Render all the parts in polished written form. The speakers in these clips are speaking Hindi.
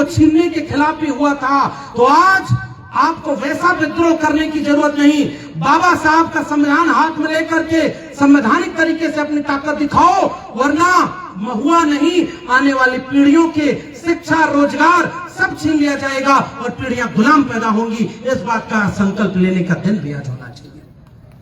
छीनने के खिलाफ भी हुआ था। तो आज आपको वैसा विद्रोह करने की जरूरत नहीं। बाबा साहब का संविधान हाथ में लेकर के संवैधानिक तरीके से अपनी ताकत दिखाओ, वरना महुआ नहीं, आने वाली पीढ़ियों के शिक्षा, रोजगार सब छीन लिया जाएगा और पीढ़ियां गुलाम पैदा होंगी। इस बात का संकल्प लेने का दिन भी आज होना चाहिए।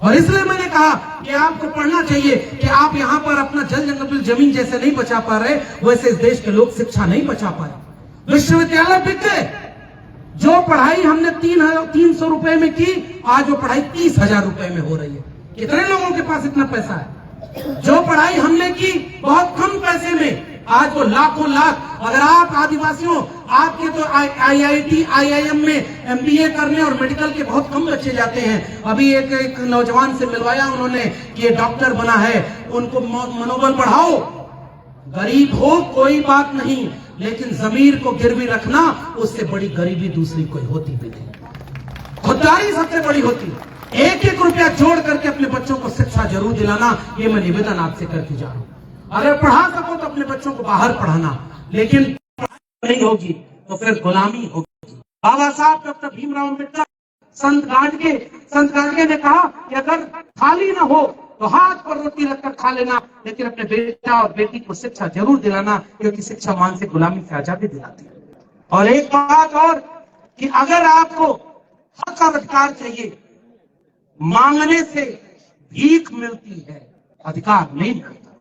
और इसलिए मैंने कहा कि आपको पढ़ना चाहिए कि आप यहाँ पर अपना जल जंगल जमीन जैसे नहीं बचा पा रहे, वैसे इस देश के लोग शिक्षा नहीं बचा पाए। विश्वविद्यालय बिक गए। जो पढ़ाई हमने 300 रुपए में की, आज वो पढ़ाई 30,000 रुपए में हो रही है। कितने लोगों के पास इतना पैसा है? जो पढ़ाई हमने की बहुत कम पैसे में, आज वो लाखों लाख। अगर आप आदिवासियों, आपके तो IIT IIM में MBA करने और मेडिकल के बहुत कम बच्चे जाते हैं। अभी एक नौजवान से मिलवाया उन्होंने कि ये डॉक्टर बना है, उनको मनोबल बढ़ाओ। गरीब हो कोई बात नहीं, लेकिन जमीर को गिरवी रखना, उससे बड़ी गरीबी दूसरी कोई होती भी नहीं। खुददारी सबसे बड़ी होती है। एक एक रुपया जोड़ करके अपने बच्चों को शिक्षा जरूर दिलाना, ये मैं निवेदन आपसे करके जा रहा हूं। अगर पढ़ा सको तो अपने बच्चों को बाहर पढ़ाना, लेकिन नहीं होगी तो फिर गुलामी होगी। बाबा साहब डॉक्टर भीमराव अम्बेडकर, संत गाडगे ने कहा कि अगर थाली ना हो तो हाथ पर रोटी रखकर खा लेना, लेकिन अपने बेटा और बेटी को शिक्षा जरूर दिलाना, क्योंकि शिक्षा मानसिक गुलामी से आजादी दिलाती है। और एक बात और कि अगर आपको हक और अधिकार चाहिए, मांगने से भीख मिलती है, अधिकार नहीं मिलता।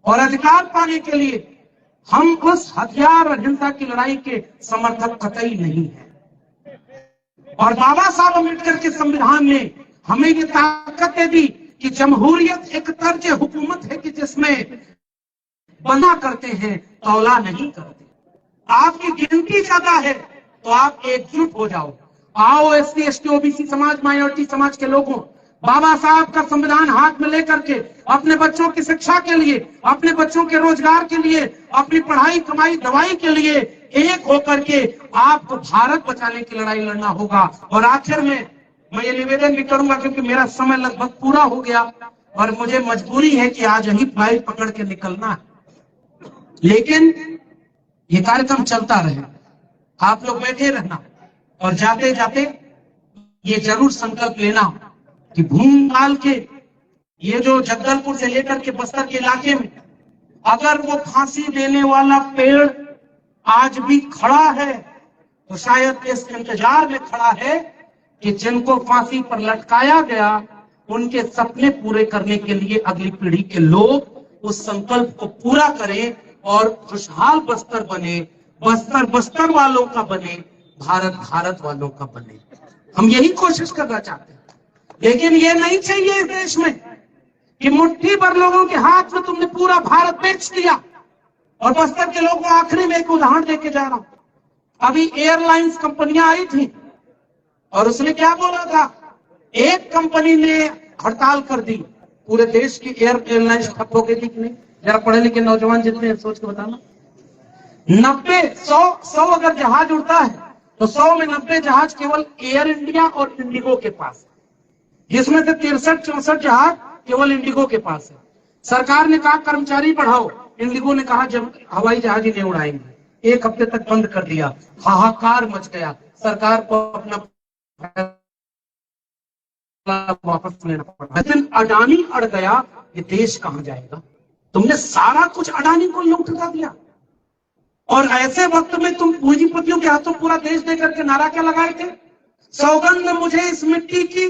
और अधिकार पाने के लिए हम उस हथियार और हिंसा की लड़ाई के समर्थक कतई नहीं है। और बाबा साहब अम्बेडकर के संविधान ने हमें ये ताकत दे दी कि जमहूरियत एक तर्ज हुकूमत है कि जिसमें बना करते हैं, तौला नहीं करते। आपकी गिनती ज्यादा है तो आप एकजुट हो जाओ। आओ SC ST OBC समाज, माइनॉरिटी समाज के लोगों, बाबा साहब का संविधान हाथ में लेकर के अपने बच्चों की शिक्षा के लिए, अपने बच्चों के रोजगार के लिए, अपनी पढ़ाई कमाई दवाई के लिए एक होकर के आपको भारत बचाने की लड़ाई लड़ना होगा। और आखिर में मैं ये निवेदन भी करूंगा, क्योंकि मेरा समय लगभग पूरा हो गया और मुझे मजबूरी है कि आज ही फ्लाइट पकड़ के निकलना है, लेकिन ये कार्यक्रम चलता रहे, आप लोग बैठे रहना और जाते जाते ये जरूर संकल्प लेना कि भूमकाल के ये जो जगदलपुर से लेकर के बस्तर के इलाके में अगर वो फांसी देने वाला पेड़ आज भी खड़ा है, तो शायद इस इंतजार में खड़ा है कि जिनको फांसी पर लटकाया गया, उनके सपने पूरे करने के लिए अगली पीढ़ी के लोग उस संकल्प को पूरा करें और खुशहाल बस्तर बने, बस्तर बस्तर वालों का बने, भारत भारत वालों का बने। हम यही कोशिश करना चाहते हैं। लेकिन ये नहीं चाहिए इस देश में कि मुट्ठी भर लोगों के हाथ में तुमने पूरा भारत बेच दिया। और बस्तर के लोगों को आखिरी में एक उदाहरण देके जा रहा हूं। अभी एयरलाइंस कंपनियां आई थी और उसने क्या बोला था, एक कंपनी ने हड़ताल कर दी, पूरे देश की एयरलाइंस ठप हो गई थी कि नहीं? जरा पढ़े लिखे नौजवान जितने सोच के बताना। 100 अगर जहाज उड़ता है तो 100 में 90 जहाज केवल एयर इंडिया और इंडिगो के पास है, जिसमें से 63-64 जहाज केवल इंडिगो के पास है। सरकार ने कहा कर्मचारी बढ़ाओ, इंडिगो ने कहा जब हवाई जहाज ही नहीं उड़ाएंगे। 1 हफ्ते तक बंद कर दिया, हाहाकार मच गया। सरकार को अपना वापस लेना पड़ा। लेकिन अडानी अड़ गया, ये देश कहां जाएगा? तुमने सारा कुछ अडानी को लूट कर दिया और ऐसे वक्त में तुम पूंजीपतियों के हाथों पूरा देश देकर के नारा क्या लगाए थे? सौगंध मुझे इस मिट्टी की,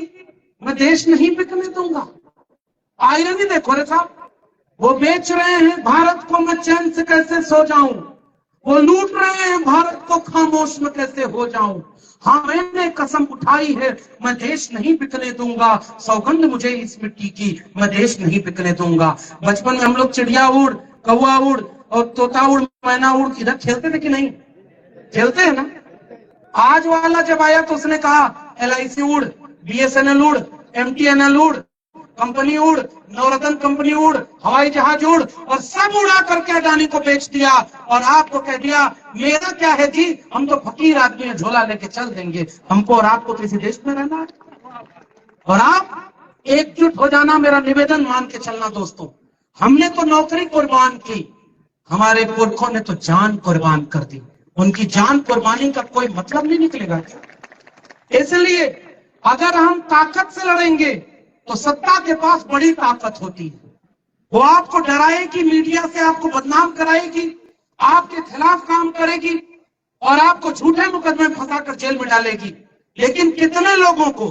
मैं देश नहीं बिकने दूंगा। आयरनी देखो रे साहब, वो बेच रहे हैं भारत को मैं चैन से कैसे सो जाऊं, वो लूट रहे हैं भारत को खामोश में कैसे हो जाऊं। हाँ, मैंने कसम उठाई है, मैं देश नहीं बिकने दूंगा। सौगंध मुझे इस मिट्टी की, मैं देश नहीं बिकने दूंगा। बचपन में हम लोग चिड़िया उड़, कौवा उड़ और तोता उड़, मैना उड़ इधर खेलते थे कि नहीं? खेलते हैं ना। आज वाला जब आया तो उसने कहा LIC उड़, BSNL उड़, MTNL उड़, कंपनी उड़, नवरत्न कंपनी उड़, हवाई जहाज उड़, और सब उड़ा करके अडानी को बेच दिया। और आपको कह दिया मेरा क्या है जी, हम तो फकीर आदमी है, झोला लेके चल देंगे, हमको और आपको तो इसी देश में रहना है। और आप एकजुट हो जाना, मेरा निवेदन मान के चलना दोस्तों। हमने तो नौकरी कुर्बान की, हमारे पुरखों ने तो जान कुर्बान कर दी। उनकी जान कुर्बानी का कोई मतलब नहीं निकलेगा क्या? इसलिए अगर हम ताकत से लड़ेंगे तो सत्ता के पास बड़ी ताकत होती है। वो आपको डराएगी, मीडिया से आपको बदनाम कराएगी, आपके खिलाफ काम करेगी और आपको झूठे मुकदमे फंसाकर जेल में डालेगी। लेकिन कितने लोगों को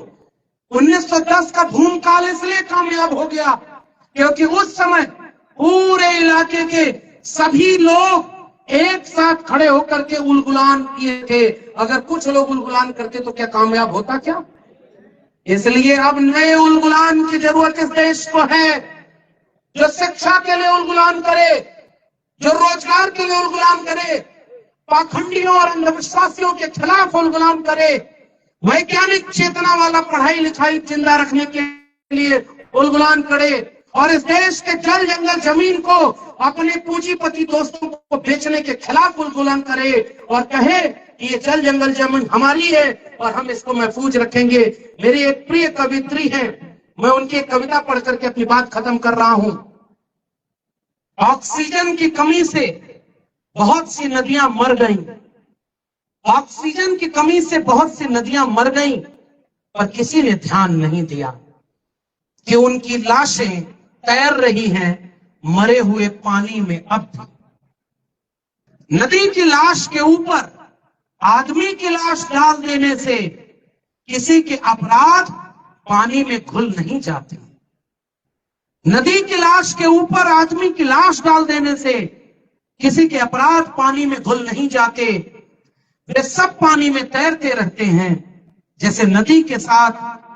1910 का भूमकाल इसलिए कामयाब हो गया क्योंकि उस समय पूरे इलाके के सभी लोग एक साथ खड़े होकर के उलगुलान किए थे। अगर कुछ लोग उलगुलान करते तो क्या कामयाब होता क्या? इसलिए अब नए उलगुलान की जरूरत इस देश को है, जो शिक्षा के लिए उलगुलान करे, जो रोजगार के लिए उलगुलान करे, पाखंडियों और अंधविश्वासियों के खिलाफ उलगुलान करे, वैज्ञानिक चेतना वाला पढ़ाई लिखाई जिंदा रखने के लिए उलगुलान करे और इस देश के जल जंगल जमीन को अपने पूंजीपति दोस्तों को बेचने के खिलाफ उलगुलान करे और कहे कि ये जल जंगल जमीन हमारी है और हम इसको महफूज रखेंगे। मेरी एक प्रिय कवित्री है, मैं उनकी एक कविता पढ़ करके अपनी बात खत्म कर रहा हूं। ऑक्सीजन की कमी से बहुत सी नदियां मर गईं, ऑक्सीजन की कमी से बहुत सी नदियां मर गईं, पर किसी ने ध्यान नहीं दिया कि उनकी लाशें तैर रही हैं मरे हुए पानी में अब भी। नदी की लाश के ऊपर आदमी की लाश डाल देने से किसी के अपराध पानी में घुल नहीं जाते। नदी की लाश के ऊपर आदमी की लाश डाल देने से किसी के अपराध पानी में घुल नहीं जाते। वे सब पानी में तैरते रहते हैं जैसे नदी के साथ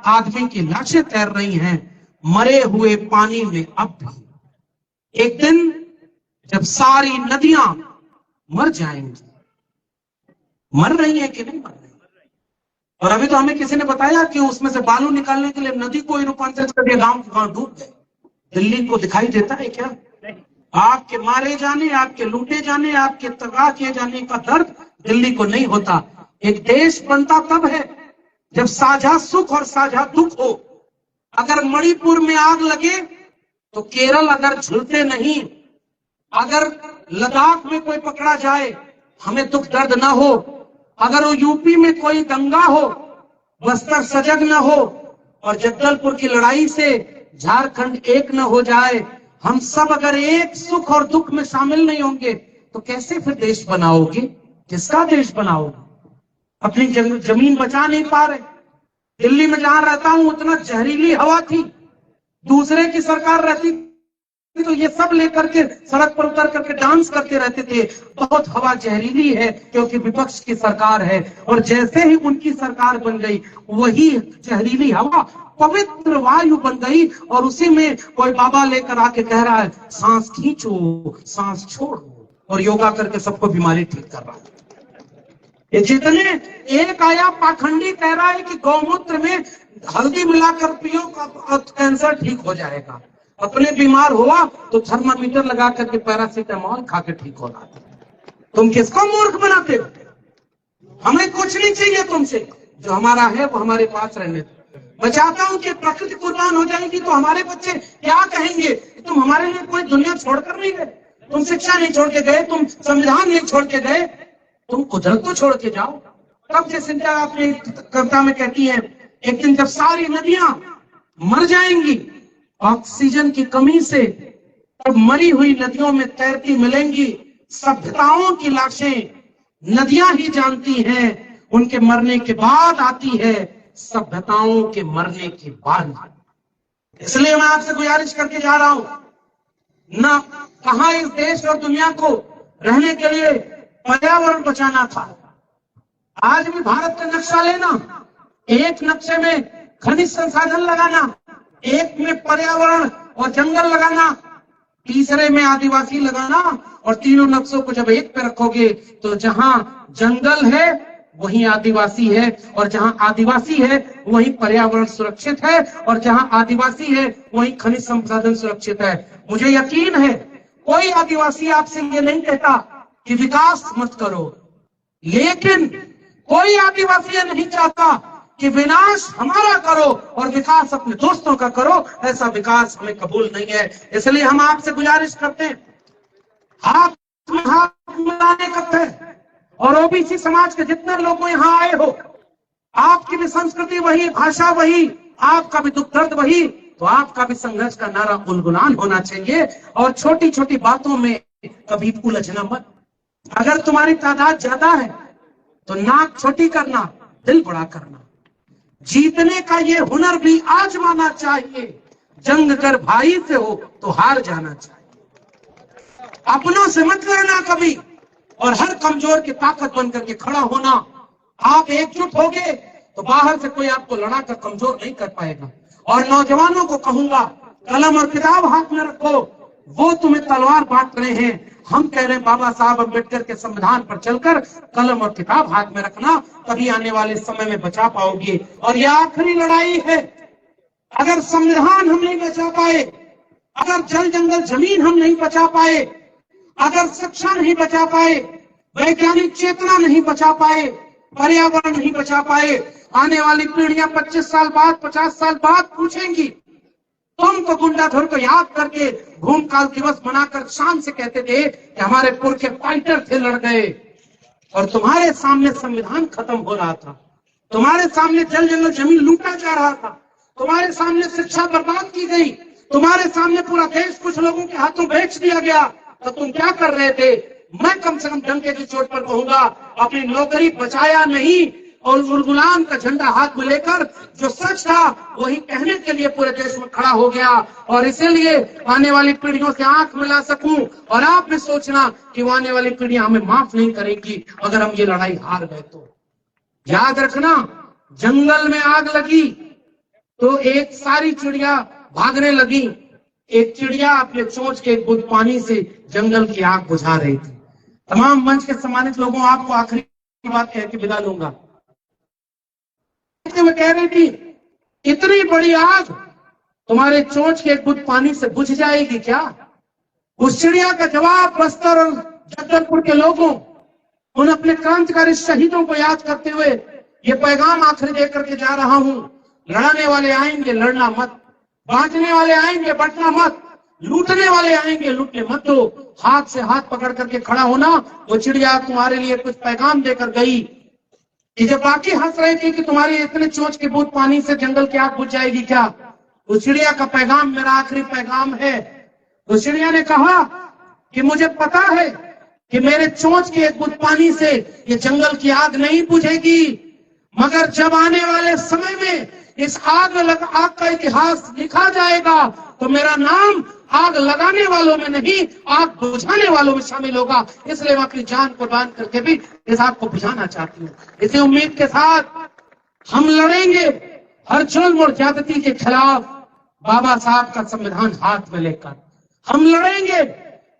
आदमी की लाशें तैर रही हैं मरे हुए पानी में अब भी। एक दिन जब सारी नदियां मर जाएंगी, मर रही है कि नहीं मर रही? और अभी तो हमें किसी ने बताया कि उसमें से बालू निकालने के लिए नदी को ही रूपांतरित कर दिया, गांव के गांव डूब गए। दिल्ली को दिखाई देता है क्या? आपके मारे जाने, आपके लूटे जाने, आपके तबाह किए जाने का दर्द दिल्ली को नहीं होता। एक देश बनता तब है जब साझा सुख और साझा दुख हो। अगर मणिपुर में आग लगे तो केरल अगर झुलते नहीं, अगर लद्दाख में कोई पकड़ा जाए हमें दुख दर्द ना हो, अगर वो यूपी में कोई दंगा हो, बस्तर सजग न हो और जगदलपुर की लड़ाई से झारखंड एक न हो जाए, हम सब अगर एक सुख और दुख में शामिल नहीं होंगे तो कैसे फिर देश बनाओगे? किसका देश बनाओगे? अपनी जमीन बचा नहीं पा रहे। दिल्ली में जहां रहता हूं उतना जहरीली हवा थी, दूसरे की सरकार रहती तो ये सब लेकर के सड़क पर उतर करके डांस करते रहते थे। बहुत हवा जहरीली है क्योंकि विपक्ष की सरकार है, और जैसे ही उनकी सरकार बन गई वही जहरीली हवा पवित्र वायु बन गई और उसी में कोई बाबा लेकर आके कह रहा है सांस खींचो सांस छोड़ो और योगा करके सबको बीमारी ठीक कर रहा है। ये जितने एक आया पाखंडी कह रहा है कि गौमूत्र में हल्दी मिलाकर पियो कैंसर ठीक हो जाएगा, अपने बीमार हुआ तो थर्मामीटर लगा करके पैरासीटामोल खा के ठीक हो रहा है। तुम किसको मूर्ख बनाते हो? हमें कुछ नहीं चाहिए तुमसे, जो हमारा है वो हमारे पास रहने दो। मैं चाहता हूं कि प्रकृति कुर्बान हो जाएगी तो हमारे बच्चे क्या कहेंगे? तुम हमारे लिए कोई दुनिया छोड़कर नहीं गए, तुम शिक्षा नहीं छोड़ के गए, तुम संविधान नहीं छोड़ के गए, तुम कुदरत को छोड़ के जाओ। तब जैसे आपने कविता में कहती है, एक दिन जब सारी नदियां मर जाएंगी ऑक्सीजन की कमी से, तब मरी हुई नदियों में तैरती मिलेंगी सभ्यताओं की लाशें। नदियां ही जानती हैं उनके मरने के बाद आती है सभ्यताओं के मरने के बाद। इसलिए मैं आपसे गुजारिश करके जा रहा हूं, ना कहां इस देश और दुनिया को रहने के लिए पर्यावरण बचाना था। आज भी भारत का नक्शा लेना, एक नक्शे में खनिज संसाधन लगाना, एक में पर्यावरण और जंगल लगाना, तीसरे में आदिवासी लगाना, और तीनों नक्शों को जब एक पे रखोगे तो जहां जंगल है वहीं आदिवासी है, और जहां आदिवासी है वहीं पर्यावरण सुरक्षित है, और जहां आदिवासी है वहीं खनिज संसाधन सुरक्षित है। मुझे यकीन है कोई आदिवासी आपसे ये नहीं कहता कि विकास मत करो, लेकिन कोई आदिवासी ये नहीं चाहता कि विनाश हमारा करो और विकास अपने दोस्तों का करो। ऐसा विकास हमें कबूल नहीं है। इसलिए हम आपसे गुजारिश करते हैं, हाथ में हाथ मिलाने का है और ओबीसी समाज के जितने लोग यहाँ आए हो, आपकी भी संस्कृति वही, भाषा वही, आपका भी दुख दर्द वही, तो आपका भी संघर्ष का नारा गुनगुनान होना चाहिए। और छोटी छोटी बातों में कभी उलझना मत। अगर तुम्हारी तादाद ज्यादा है तो नाक छोटी करना, दिल बड़ा करना। जीतने का ये हुनर भी आजमाना चाहिए। जंग कर भाई से हो तो हार जाना चाहिए। अपनों से मत लड़ना कभी, और हर कमजोर की ताकत बनकर के खड़ा होना। आप एकजुट होगे तो बाहर से कोई आपको लड़ा कर कमजोर नहीं कर पाएगा। और नौजवानों को कहूंगा, कलम और किताब हाथ में रखो। वो तुम्हें तलवार बांट रहे हैं, हम कह रहे हैं बाबा साहब अम्बेडकर के संविधान पर चलकर कलम और किताब हाथ में रखना, तभी आने वाले समय में बचा पाओगे। और यह आखिरी लड़ाई है। अगर संविधान हम नहीं बचा पाए, अगर जल जंगल जमीन हम नहीं बचा पाए, अगर शिक्षा नहीं बचा पाए, वैज्ञानिक चेतना नहीं बचा पाए, पर्यावरण नहीं बचा पाए, आने वाली पीढ़ियां 25 साल बाद, 50 साल बाद पूछेंगी, तुम तो गुंडाधुर को याद करके भूमकाल दिवस मनाकर शान से कहते थे कि हमारे पुरखे फाइटर थे, लड़ गए। और तुम्हारे सामने संविधान खत्म हो रहा था, तुम्हारे सामने जल जंगल जमीन लूटा जा रहा था, तुम्हारे सामने शिक्षा बर्बाद की गई, तुम्हारे सामने पूरा देश कुछ लोगों के हाथों बेच दिया गया, तो तुम क्या कर रहे थे? मैं कम से कम डंके की चोट पर कहूंगा, अपनी नौकरी बचाया नहीं, और गुलाम का झंडा हाथ में लेकर जो सच था वही कहने के लिए पूरे देश में खड़ा हो गया। और इसीलिए आने वाली पीढ़ियों से आंख मिला सकूं, और आप भी सोचना कि वो आने वाली पीढ़ियां हमें माफ नहीं करेगी अगर हम ये लड़ाई हार गए तो। याद रखना, जंगल में आग लगी तो एक सारी चिड़िया भागने लगी, एक चिड़िया अपने चोंच के एक बूंद पानी से जंगल की आग बुझा रही थी। तमाम मंच के सम्मानित लोगों, आपको आखिरी बात कह के विदा लूंगा। मैं कह रही थी, इतनी बड़ी आग तुम्हारे चोंच के एक बूंद पानी से बुझ जाएगी क्या? उस चिड़िया का जवाब बस्तर और जगदलपुर के लोगों, उन अपने क्रांतिकारी शहीदों को याद करते हुए ये पैगाम आखिरी देकर के जा रहा हूं। लड़ाने वाले आएंगे, लड़ना मत। बांटने वाले आएंगे, बांटना मत। लूटने वाले आएंगे, लूटने मत दो। हाथ से हाथ पकड़ करके खड़ा होना। वो चिड़िया तुम्हारे लिए कुछ पैगाम देकर गई कि जब बाकी हंस रहे थे कि तुम्हारी इतने चोंच के बूंद पानी से जंगल की आग बुझ जाएगी क्या, उस चिड़िया का पैगाम मेरा आखिरी पैगाम है। उस चिड़िया ने कहा कि मुझे पता है कि मेरे चोंच के एक बूंद पानी से ये जंगल की आग नहीं बुझेगी, मगर जब आने वाले समय में इस आग का इतिहास लिखा जाएगा तो मेरा नाम आग लगाने वालों में नहीं, आग बुझाने वालों में शामिल होगा। इसलिए मैं अपनी जान कुर्बान करके भी इस आग को बुझाना चाहती हूँ। इसी उम्मीद के साथ हम लड़ेंगे हर जुल्म और ज्यादती के खिलाफ, बाबा साहब का संविधान हाथ में लेकर। हम लड़ेंगे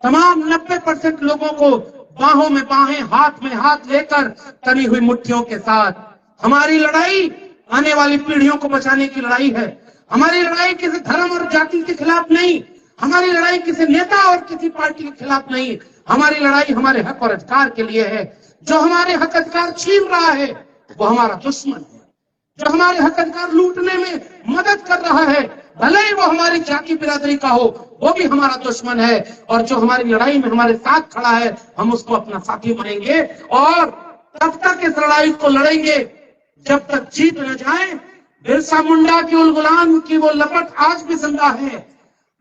तमाम 90% लोगों को बाहों में बाहें, हाथ में हाथ लेकर, तनी हुई मुट्ठियों के साथ। हमारी लड़ाई आने वाली पीढ़ियों को बचाने की लड़ाई है। हमारी लड़ाई किसी धर्म और जाति के खिलाफ नहीं, हमारी लड़ाई किसी नेता और किसी पार्टी के खिलाफ नहीं। हमारी लड़ाई हमारे हक और अधिकार के लिए है। जो हमारे हक अधिकार छीन रहा है वो हमारा दुश्मन है। जो हमारे हक अधिकार लूटने में मदद कर रहा है, भले ही वो हमारी जाति बिरादरी का हो, वो भी हमारा दुश्मन है। और जो हमारी लड़ाई में हमारे साथ खड़ा है, हम उसको अपना साथी मानेंगे और तब तक इस लड़ाई को लड़ेंगे जब तक जीत न जाए। बिरसा मुंडा की उल गुलाम की वो लपट आज भी जिंदा है।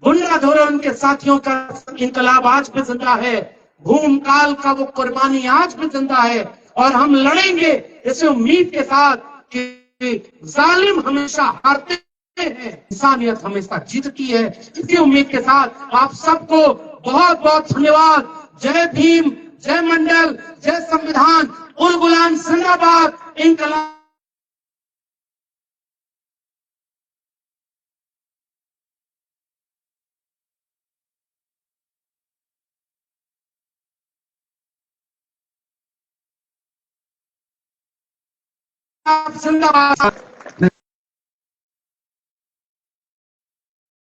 गुंडाधुर उनके साथियों का इनकलाब आज भी जिंदा है। भूमकाल का वो कुर्बानी आज भी जिंदा है। और हम लड़ेंगे इस उम्मीद के साथ कि जालिम हमेशा हारते हैं, इंसानियत हमेशा जीतती है। इसी उम्मीद के साथ आप सबको बहुत बहुत धन्यवाद। जय भीम, जय मंडल, जय संविधान, उल गुलाम जिंदाबाद, इनकलाब जिंदाबाद।